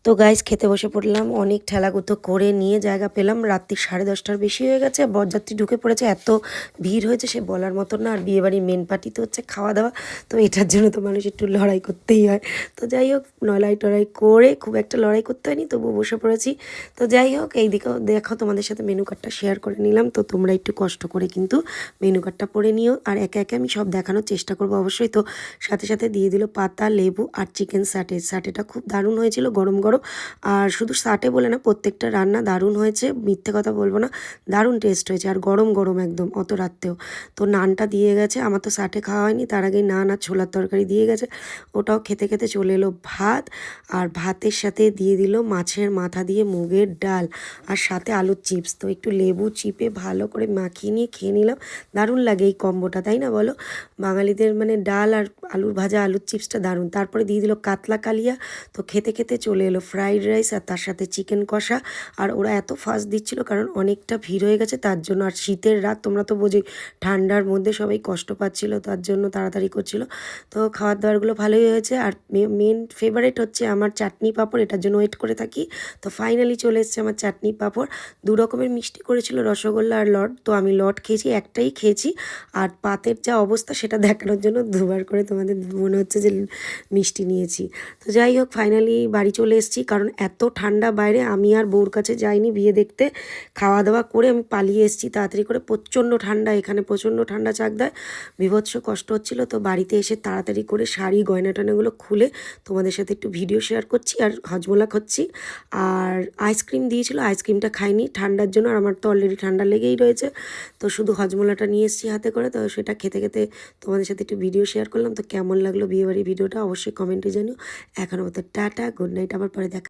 তো গাইস খেতে বসে পড়লাম। অনেক ঠেলাগুতো করে নিয়ে জায়গা পেলাম। রাত্রি 10:30টার বেশি হয়ে গেছে। বরযাত্রী ঢুকে পড়েছে, এত ভিড় হয়েছে সে বলার মতো না। আর বিয়েবাড়ির মেন পার্টি তো হচ্ছে খাওয়া দাওয়া, তো এটার জন্য তো মানুষ একটু লড়াই করতেই হয়। তো যাই হোক, লড়াই টড়াই করে খুব একটা লড়াই করতে হয়নি, তবু বসে পড়েছি। তো যাই হোক, এই দিকেও দেখো তোমাদের সাথে মেনু কার্ডটা শেয়ার করে নিলাম। তো তোমরা একটু কষ্ট করে কিন্তু মেনু কার্ডটা পড়ে নিও, আর একে একে আমি সব দেখানোর চেষ্টা করবো অবশ্যই। তো সাথে সাথে দিয়ে দিল পাতা, লেবু আর চিকেন সাটে। সাটেটা খুব দারুণ হয়েছিল, গরম গরম। আর শুধু সাটে বলে না, প্রত্যেকটা রান্না দারুণ হয়েছে, মিথ্যে কথা বলবো না, দারুণ টেস্ট হয়েছে। আর গরম গরম একদম, অত রাত্রেও। তো নানটা দিয়ে গেছে, আমার তো সাটে খাওয়া হয়নি, তার আগেই নান আর ছোলার তরকারি দিয়ে গেছে। ওটাও খেতে খেতে চলে এলো ভাত, আর ভাতের সাথে দিয়ে দিল মাছের মাথা দিয়ে মুগের ডাল, আর সাথে আলুর চিপস। তো একটু লেবু চিপে ভালো করে মাখিয়ে নিয়ে খেয়ে নিলাম। দারুণ লাগে এই কম্বোটা, তাই না বলো? বাঙালিদের মানে ডাল আর আলুর ভাজা, আলুর চিপসটা দারুণ। তারপরে দিয়ে দিল কাতলা কালিয়া। তো খেতে খেতে চলে এলো ফ্রাইড রাইস, আর তার সাথে চিকেন কষা। আর ওরা এত ফাস্ট দিচ্ছিল কারণ অনেকটা ভিড় হয়ে গেছে তার জন্য। আর শীতের রাত, তোমরা তো বোঝোই, ঠান্ডার মধ্যে সবাই কষ্ট পাচ্ছিল, তার জন্য তাড়াতাড়ি করছিল। তো খাবার দাবারগুলো ভালোই হয়েছে। আর মেন ফেভারিট হচ্ছে আমার চাটনি পাঁপড়, এটার জন্য ওয়েট করে থাকি। তো ফাইনালি চলে এসছে আমার চাটনি পাঁপড়। দু রকমের মিষ্টি করেছিল, রসগোল্লা আর লট। তো আমি লট খেয়েছি, একটাই খেয়েছি। আর পাতের যা অবস্থা সেটা দেখানোর জন্য দুবার করে তোমাদের মনে হচ্ছে যে মিষ্টি নিয়েছি। তো যাই হোক, ফাইনালি বাড়ি চলে এসেছি, কারণ এত ঠান্ডা বাইরে। আমি আর বউর কাছে যাইনি বিয়ে দেখতে, খাওয়া দাওয়া করে আমি পালিয়ে এসেছি তাড়াতাড়ি করে। প্রচণ্ড ঠান্ডা এখানে, প্রচণ্ড ঠান্ডা চাকদায়, বিভৎস কষ্ট হচ্ছিল। তো বাড়িতে এসে তাড়াতাড়ি করে শাড়ি গয়না টয়নাগুলো খুলে তোমাদের সাথে একটু ভিডিও শেয়ার করছি, আর হজমোলা খাচ্ছি। আর আইসক্রিম দিয়েছিল, আইসক্রিমটা খাইনি ঠান্ডার জন্য, আর আমার তো অলরেডি ঠান্ডা লেগেই রয়েছে। তো শুধু হজমোলাটা নিয়ে এসেছি হাতে করে। তো সেটা খেতে খেতে তোমাদের সাথে একটু ভিডিও শেয়ার করলাম। তো কেমন লাগলো বিয়েবাড়ির ভিডিওটা অবশ্যই কমেন্টে জানিও। এখনও মতো টাটা, গুড নাইট, আবার পরে দেখা।